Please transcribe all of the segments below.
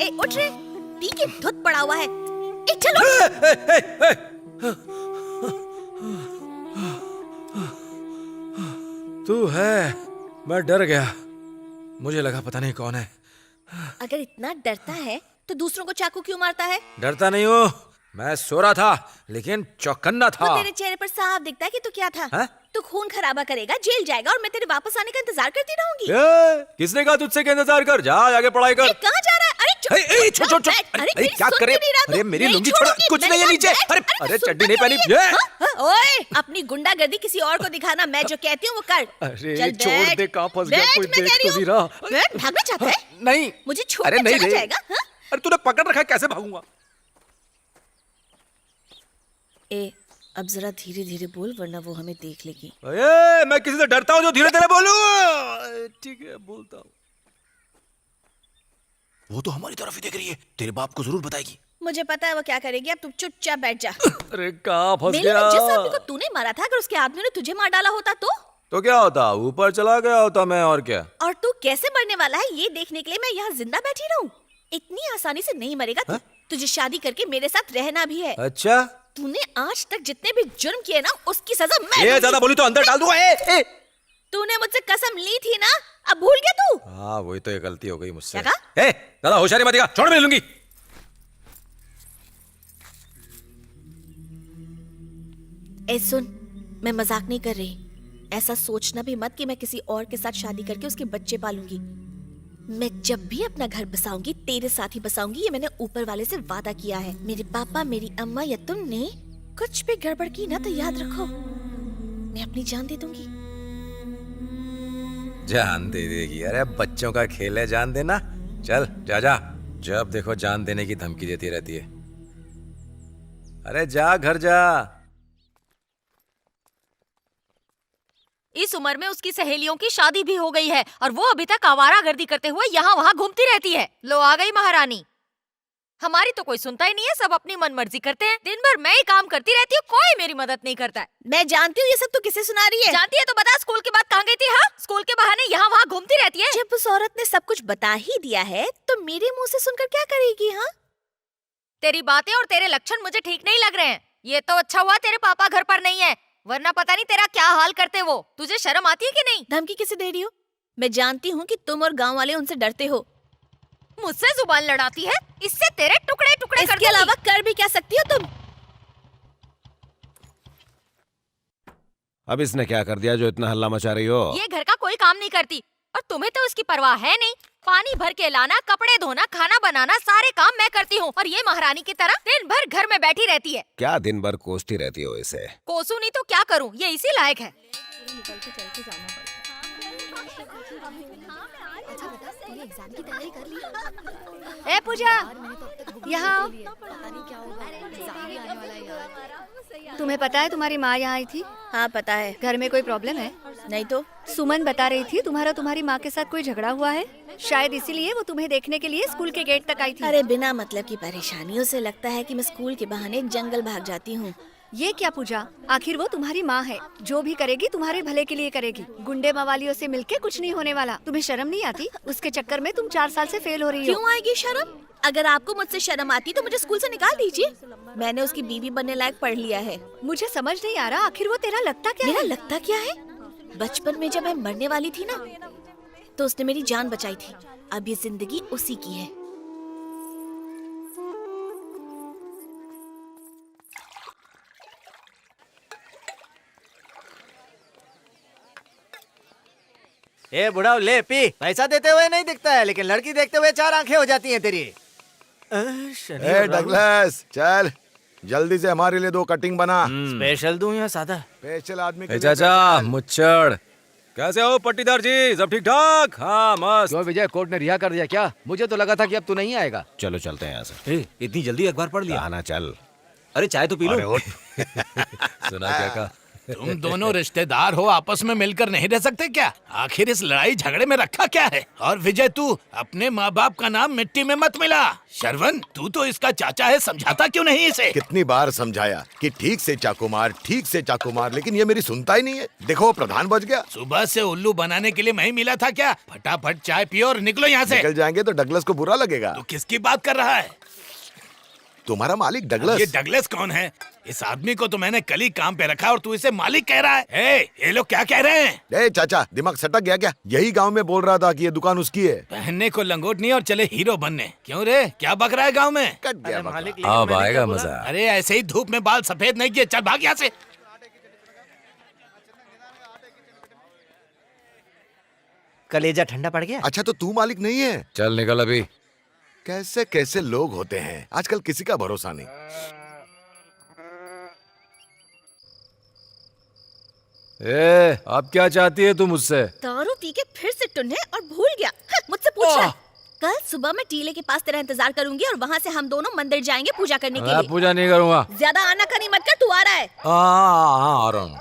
ए उठ रे, पी के धुत पड़ा हुआ है। ए चलो। तू है, मैं डर गया, मुझे लगा पता नहीं कौन है। अगर इतना डरता है तो दूसरों को चाकू क्यों मारता है? डरता नहीं हूँ, मैं सो रहा था लेकिन चौकन्ना था। वो तेरे चेहरे पर साफ दिखता है कि तू क्या था। है? तू खून खराबा करेगा, जेल जाएगा और मैं तेरे वापस आने का इंतजार करती रहूंगी। किसने कहा तुझसे का इंतजार कर? जा आगे पढ़ाई कर। कहाँ जा रहा है? अरे छोड़। अरे क्या करे? अरे मेरी लुंगी छोड़, कुछ नहीं है नीचे। अरे चड्डी नहीं पहनी। ओए, अपनी गुंडागर्दी किसी और को दिखाना, मैं जो कहती हूँ वो कर। अरे छोड़ दे, कहाँ फंस गया, कोई देख तो नहीं रहा। भागना चाहता है? नहीं, मुझे छोड़ के चला जाएगा? अरे तूने पकड़ रखा है, कैसे भागूंगा? ए, अब जरा धीरे धीरे बोल वरना वो हमें देख लेगी। मैं किसी से डरता हूँ जो धीरे धीरे बोलूं? ठीक है, बोलता हूँ। वो तो हमारी तरफ ही देख रही है, तेरे बाप को जरूर बताएगी। मुझे पता है वो क्या करेगी, अब तू चुपचाप बैठ जा। अरे कहाँ फंस मेले गया? में जिस आदमी को तूने मारा था, अगर उसके आदमी ने तुझे मार डाला होता तो क्या होता? ऊपर चला गया होता मैं, और क्या? और तू कैसे मरने वाला है ये देखने के लिए मैं यहाँ जिंदा बैठी रहूं? इतनी आसानी से नहीं मरेगा तू। तुझे शादी करके मेरे साथ रहना भी है। अच्छा, तूने आज तक जितने भी जुर्म किए ना, उसकी सजा मैं ये ज्यादा बोली तो अंदर डाल दूंगा। तूने मुझसे कसम ली थी ना, अब भूल गया तू? हाँ, वही तो, ये गलती हो गई मुझसे। क्या? ज्यादा होशियारी मत दिखा, छोड़, मैं लूंगी। ए सुन, मैं मजाक नहीं कर रही। ऐसा सोचना भी मत कि मैं किसी और के साथ शादी करके उसके बच्चे पालूंगी। मैं जब भी अपना घर बसाऊंगी तेरे साथ ही बसाऊंगी, ये मैंने ऊपर वाले से वादा किया है। मेरे पापा, मेरी अम्मा या तुमने कुछ भी गड़बड़ की ना तो याद रखो, मैं अपनी जान दे दूंगी। जान दे देगी? अरे बच्चों का खेल है जान देना। चल जा जा, जब देखो जान देने की धमकी देती रहती है। अरे जा, घर जा। इस उम्र में उसकी सहेलियों की शादी भी हो गई है और वो अभी तक आवारागर्दी करते हुए यहाँ वहाँ घूमती रहती है। लो आ गई महारानी। हमारी तो कोई सुनता ही नहीं है, सब अपनी मनमर्जी करते हैं। दिन भर मैं ही काम करती रहती हूँ, कोई मेरी मदद नहीं करता है। मैं जानती हूँ ये सब तू किसे सुना रही है। जानती है तो बता, स्कूल के बाद कहाँ गई थी? हाँ, स्कूल के बहाने यहाँ वहाँ घूमती रहती है। जब उस औरत ने सब कुछ बता ही दिया है तो मेरे मुँह से सुनकर क्या करेगी? हाँ, तेरी बातें और तेरे लक्षण मुझे ठीक नहीं लग रहे हैं। ये तो अच्छा हुआ तेरे पापा घर पर नहीं है, वरना पता नहीं तेरा क्या हाल करते वो। तुझे शर्म आती है कि नहीं? धमकी किसे दे रही हो? मैं जानती हूँ कि तुम और गांव वाले उनसे डरते हो। मुझसे जुबान लड़ाती है, इससे तेरे टुकड़े टुकड़े कर इसके अलावा कर भी क्या सकती हो तुम? अब इसने क्या कर दिया जो इतना हल्ला मचा रही हो? ये घर का कोई काम नहीं करती और तुम्हें तो उसकी परवाह है नहीं। पानी भर के लाना, कपड़े धोना, खाना बनाना, सारे काम मैं करती हूँ और ये महारानी की तरह दिन भर घर में बैठी रहती है। क्या दिन भर कोसती रहती हो इसे? कोसू नहीं तो क्या करूँ, ये इसी लायक है। ए पूजा, यहाँ आओ। तुम्हें पता है तुम्हारी माँ यहाँ आई थी? हाँ पता है। घर में कोई प्रॉब्लम है? नहीं तो। सुमन बता रही थी तुम्हारी माँ के साथ कोई झगड़ा हुआ है, शायद इसीलिए वो तुम्हें देखने के लिए स्कूल के गेट तक आई थी। अरे बिना मतलब की परेशानियों से लगता है कि मैं स्कूल के बहाने जंगल भाग जाती हूँ। ये क्या पूजा, आखिर वो तुम्हारी माँ है, जो भी करेगी तुम्हारे भले के लिए करेगी। गुंडे मवालियों से मिलके कुछ नहीं होने वाला। तुम्हें शर्म नहीं आती? उसके चक्कर में तुम 4 साल से फेल हो रही हो। क्यों आएगी शर्म? अगर आपको मुझसे शर्म आती तो मुझे स्कूल से निकाल दीजिए। मैंने उसकी बीवी बनने लायक पढ़ लिया है। मुझे समझ नहीं आ रहा, आखिर वो तेरा लगता क्या है? मेरा लगता क्या है? बचपन में जब मैं मरने वाली थी ना, तो उसने मेरी जान बचाई थी। अब ये जिंदगी उसी की है। ए बुढ़ाओ ले पी। पैसा देते हुए नहीं दिखता है, लेकिन लड़की देखते हुए 4 आंखें हो जाती हैं तेरी। ए डगलस, चल जल्दी से हमारे लिए 2 कटिंग बना। स्पेशल दूं या सादा? स्पेशल आदमी के लिए चाचा मुच्चड़, कैसे हो पट्टीदार जी? सब ठीक ठाक? हाँ मस्त। क्यों विजय, कोर्ट ने रिहा कर दिया क्या? मुझे तो लगा था कि अब तू नहीं आएगा। चलो चलते हैं यहाँ से। इतनी जल्दी अखबार पढ़ लिया? आना चल। अरे चाय तो पी लो। अरे उठ। सुना क्या कहा? तुम दोनों रिश्तेदार हो, आपस में मिलकर नहीं रह सकते क्या? आखिर इस लड़ाई झगड़े में रखा क्या है? और विजय, तू अपने माँ बाप का नाम मिट्टी में मत मिला। श्रवण, तू तो इसका चाचा है, समझाता क्यों नहीं इसे? कितनी बार समझाया कि ठीक से चाकू मार, ठीक से चाकू मार, लेकिन ये मेरी सुनता ही नहीं है। देखो प्रधान बच गया। सुबह से उल्लू बनाने के लिए मैं ही मिला था क्या? फटाफट चाय पियो और निकलो यहाँ से। निकल जाएंगे तो डगलस को बुरा लगेगा। तू किसकी बात कर रहा है? तुम्हारा मालिक ये डगलस। डगलस कौन है? इस आदमी को तो मैंने कल ही काम पे रखा और तू इसे मालिक कह रहा है। ये लोग क्या कह रहे हैं? ए चाचा, दिमाग सटक गया क्या? यही गांव में बोल रहा था कि ये दुकान उसकी है। पहनने को लंगोट नहीं और चले हीरो बनने। क्यों रे, क्या बक रहा है गाँव में? कट गया अरे बकरा। मालिक, लेकिन अब मैंने आएगा क्या बोला? मजा। अरे ऐसे ही धूप में बाल सफेद नहीं किए, चल भाग यहाँ से। कलेजा ठंडा पड़ गया। अच्छा तो तू मालिक नहीं है? चल निकल अभी। कैसे कैसे लोग होते हैं आजकल, किसी का भरोसा नहीं। अब क्या चाहती है तू मुझसे? दारू पी के फिर से टुन्ने और भूल गया। मुझसे पूछ रहा है। कल सुबह मैं टीले के पास तेरा इंतजार करूंगी और वहाँ से हम दोनों मंदिर जाएंगे पूजा करने के मैं लिए। पूजा नहीं करूंगा। ज्यादा आनाकानी मत कर, तू आ रहा है। हाँ, आ रहा हूँ।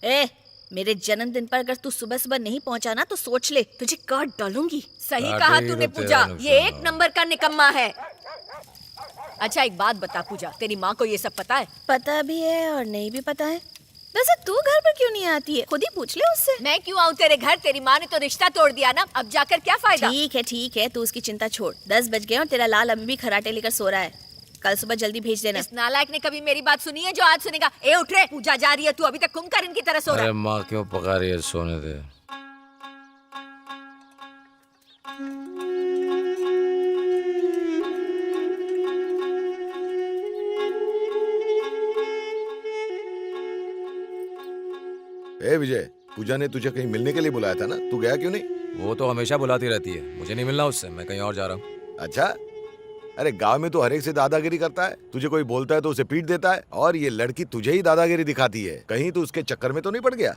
ए, मेरे जन्मदिन पर अगर तू सुबह सुबह नहीं पहुंचा ना तो सोच ले, तुझे काट डालूंगी। सही काटेगी कहा तो तूने तेरा पूजा, नुकसान ये एक होगा। नंबर का निकम्मा है। अच्छा एक बात बता पूजा, तेरी माँ को ये सब पता है? पता भी है और नहीं भी पता है। वैसे तू घर पर क्यों नहीं आती है? खुद ही पूछ ले उससे। मैं क्यों आऊँ तेरे घर? तेरी माँ ने तो रिश्ता तोड़ दिया ना, अब जाकर क्या फायदा? ठीक है, तू उसकी चिंता छोड़। 10 बज गए और तेरा लाल अभी भी खराटे लेकर सो रहा है। कल सुबह जल्दी भेज देना। इस नालायक ने कभी मेरी बात सुनी है जो आज सुनेगा? ए उठ रे, पूजा जा रही है, तू अभी तक कुंभकर्ण की तरह सो रहा अरे है। माँ क्यों पका रही है? सोने दे। ए विजय, पूजा ने तुझे कहीं मिलने के लिए बुलाया था ना, तू गया क्यों नहीं? वो तो हमेशा बुलाती रहती है, मुझे नहीं मिलना उससे, मैं कहीं और जा रहा हूँ। अच्छा, अरे गांव में तो हर एक से दादागिरी करता है। तुझे कोई बोलता है तो उसे पीट देता है, और ये लड़की तुझे ही दादागिरी दिखाती है। कहीं तू उसके चक्कर में तो नहीं पड़ गया?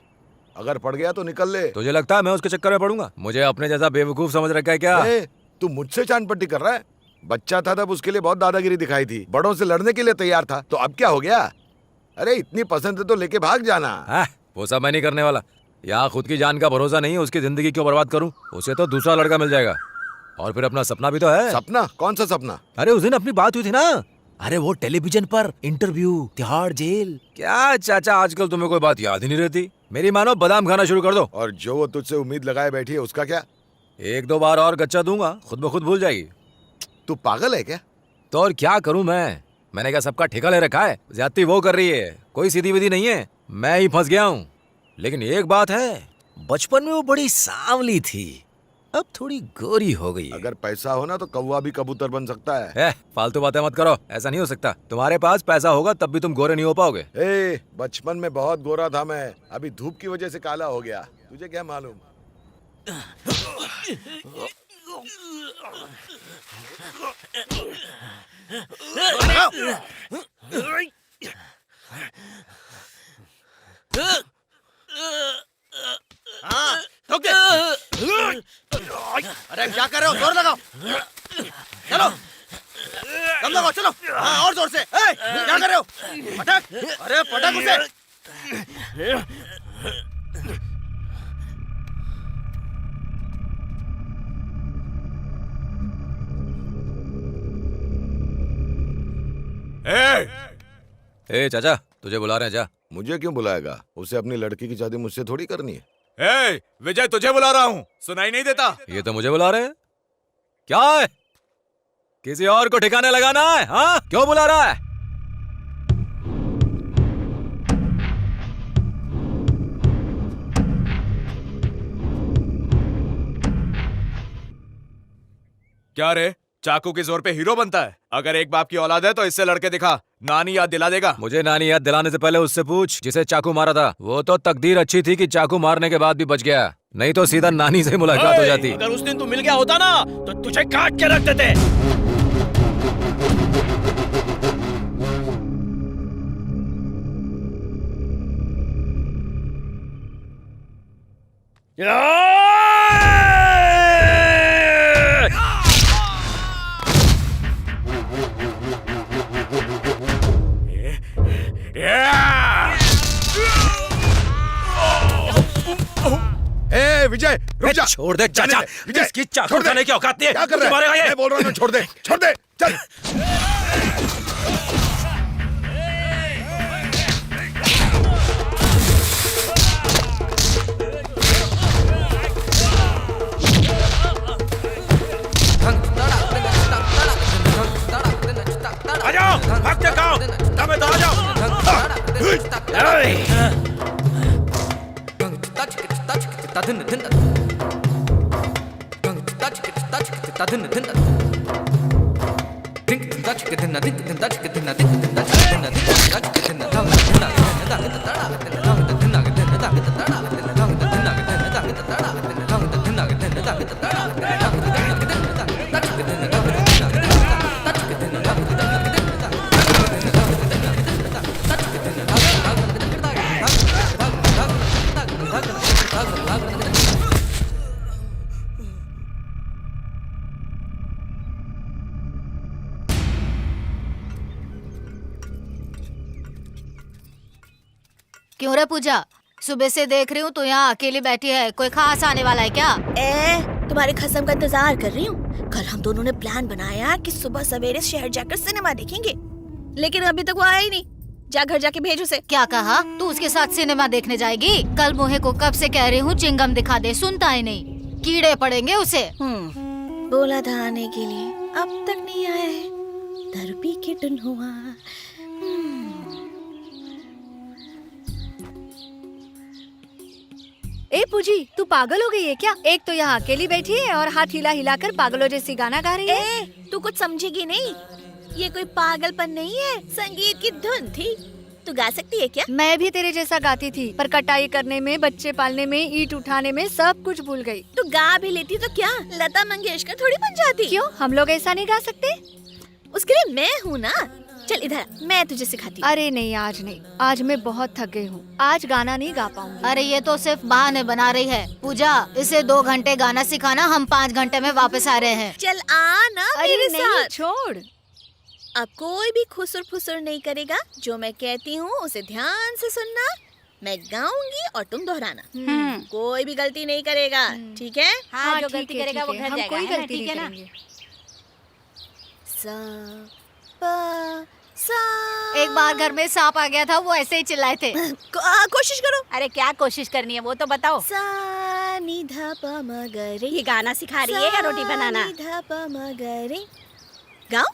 अगर पड़ गया तो निकल ले। तुझे लगता है मैं उसके चक्कर में पड़ूंगा? मुझे अपने जैसा बेवकूफ समझ रखा है क्या? तू मुझसे चांद पट्टी कर रहा है? बच्चा था तब उसके लिए बहुत दादागिरी दिखाई थी, बड़ों से लड़ने के लिए तैयार था, तो अब क्या हो गया? अरे इतनी पसंद है तो लेके भाग जाना। वो सब मैं नहीं करने वाला। यहाँ खुद की जान का भरोसा नहीं है, उसकी जिंदगी क्यों बर्बाद करूं? उसे तो दूसरा लड़का मिल जाएगा। और फिर अपना सपना भी तो है। सपना? कौन सा सपना? अरे उस दिन अपनी बात हुई थी ना, अरे वो टेलीविजन पर इंटरव्यू, तिहाड़ जेल। क्या चाचा, आजकल तुम्हें कोई बात याद ही नहीं रहती। मेरी मानो बादाम खाना शुरू कर दो। और जो वो तुझसे उम्मीद लगाए बैठी है उसका क्या? 1-2 बार और गच्चा दूंगा, खुद ब खुद भूल जाएगी। तू पागल है क्या? तो और क्या करूं मैंने क्या सबका ठेका ले रखा है? ज्यादती वो कर रही है, कोई सीधी विधि नहीं है, मैं ही फंस गया हूं। लेकिन एक बात है, बचपन में वो बड़ी सांवली थी, अब थोड़ी गोरी हो गई है। अगर पैसा हो ना तो कौवा भी कबूतर बन सकता है। फालतू बातें मत करो, ऐसा नहीं हो सकता। तुम्हारे पास पैसा होगा तब भी तुम गोरे नहीं हो पाओगे। बचपन में बहुत गोरा था मैं, अभी धूप की वजह से काला हो गया, तुझे क्या मालूम? अरे क्या कर रहे हो? जोर लगाओ, चलो दम लगाओ, चलो। हाँ, और जोर से। क्या कर रहे हो? पटक, अरे पटक उसे। चाचा तुझे बुला रहे हैं, जा। मुझे क्यों बुलाएगा? उसे अपनी लड़की की शादी मुझसे थोड़ी करनी है। विजय तुझे बुला रहा हूँ, सुनाई नहीं देता? ये तो मुझे बुला रहे हैं। क्या है, किसी और को ठिकाने लगाना है? हाँ, क्यों बुला रहा है? क्या रे, चाकू के जोर पे हीरो बनता है? अगर एक बाप की औलाद है तो इससे लड़के दिखा, नानी याद दिला देगा। मुझे नानी याद दिलाने से पहले उससे पूछ जिसे चाकू मारा था। वो तो तकदीर अच्छी थी कि चाकू मारने के बाद भी बच गया, नहीं तो सीधा नानी से मुलाकात हो जाती। अगर उस दिन तू मिल गया होता ना तो तुझे काट के रख देते। ए विजय रुक जा। छोड़ दे जाने चाचा, दे, विजय, इसकी चाकू छोड़ दे। उठाने की औकात नहीं है। क्या कर रहा मारेगा है? ये। मैं बोल रहा हूँ छोड़ दे, छोड़ दे, चल। आ जाओ, भाग के खाओ। दमे तो आ जाओ। क्यों रे पूजा, सुबह से देख रही हूँ तू यहाँ अकेली बैठी है। कोई खास आने वाला है क्या? तुम्हारे खसम का इंतजार कर रही हूँ। कल हम दोनों ने प्लान बनाया कि सुबह सवेरे शहर जाकर सिनेमा देखेंगे, लेकिन अभी तक वो आया ही नहीं। जा घर जाके भेज उसे। क्या कहा? तू उसके साथ सिनेमा देखने जाएगी? कल मोहे को कब से कह रही हूँ चिंगम दिखा दे, सुनता ही नहीं। कीड़े पड़ेंगे उसे। बोला था आने के लिए, अब तक नहीं आया है। दर पी के टन हुआ। ए पूजी, तू पागल हो गई है क्या? एक तो यहाँ अकेली बैठी है और हाथ हिला हिलाकर पागलों जैसी गाना गा रही है। तू कुछ समझेगी नहीं। ये कोई पागलपन नहीं है, संगीत की धुन थी। तू गा सकती है क्या? मैं भी तेरे जैसा गाती थी, पर कटाई करने में, बच्चे पालने में, ईंट उठाने में सब कुछ भूल गई। तू गा भी लेती तो क्या लता मंगेशकर थोड़ी बन जाती? क्यों, हम लोग ऐसा नहीं गा सकते? उसके लिए मैं हूँ ना। चल इधर, मैं तुझे सिखाती हूँ। अरे नहीं, आज नहीं। आज मैं बहुत थक गई हूँ। आज गाना नहीं गा पाऊंगी। अरे ये तो सिर्फ बहाने बना रही है। पूजा, इसे 2 घंटे गाना सिखाना, हम 5 घंटे में वापस आ रहे हैं। चल आ ना मेरे नहीं, साथ। छोड़। अब कोई भी खुसुर फुसुर नहीं करेगा। जो मैं कहती हूँ उसे ध्यान से सुनना। मैं गाऊंगी और तुम दोहराना। कोई भी गलती नहीं करेगा, ठीक है? हाँ, जो ठीक गलती है, करेगा ठीक वो है। घर हम जाएगा, कोई है ना? गलती ठीक नहीं है ना? करेंगे। सा पा सा। एक बार घर में सांप आ गया था, वो ऐसे ही चिल्लाए थे। कोशिश करो। अरे क्या कोशिश करनी है वो तो बताओ। सा नि धा प म ग रे। ये गाना सिखा रही है या रोटी बनाना? सा नि धा प म ग रे। गाओ।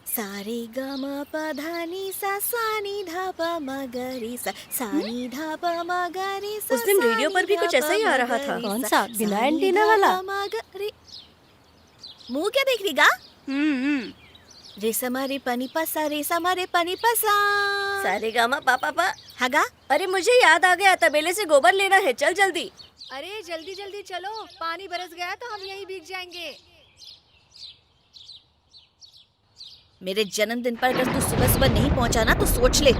सारे ग म प धा नि सा सा नि धा प म ग रे सा सा नि धा प म ग रे सा। उस दिन रेडियो पर भी कुछ ऐसा ही आ रहा था। कौन सा? बिना एंटीना वाला? मुंह क्या देख रही गा? रे समा रे पनी पसा, रे समा रे पनी पसा। सारे गामा पापा पा। हाँ गा। अरे मुझे याद आ गया, तबेले से गोबर लेना है, चल जल्दी। अरे जल्दी जल्दी चलो, पानी बरस गया तो हम यहीं भीग जाएंगे। मेरे जन्मदिन पर अगर तू सुबह सुबह नहीं पहुंचा ना तो सोच ले।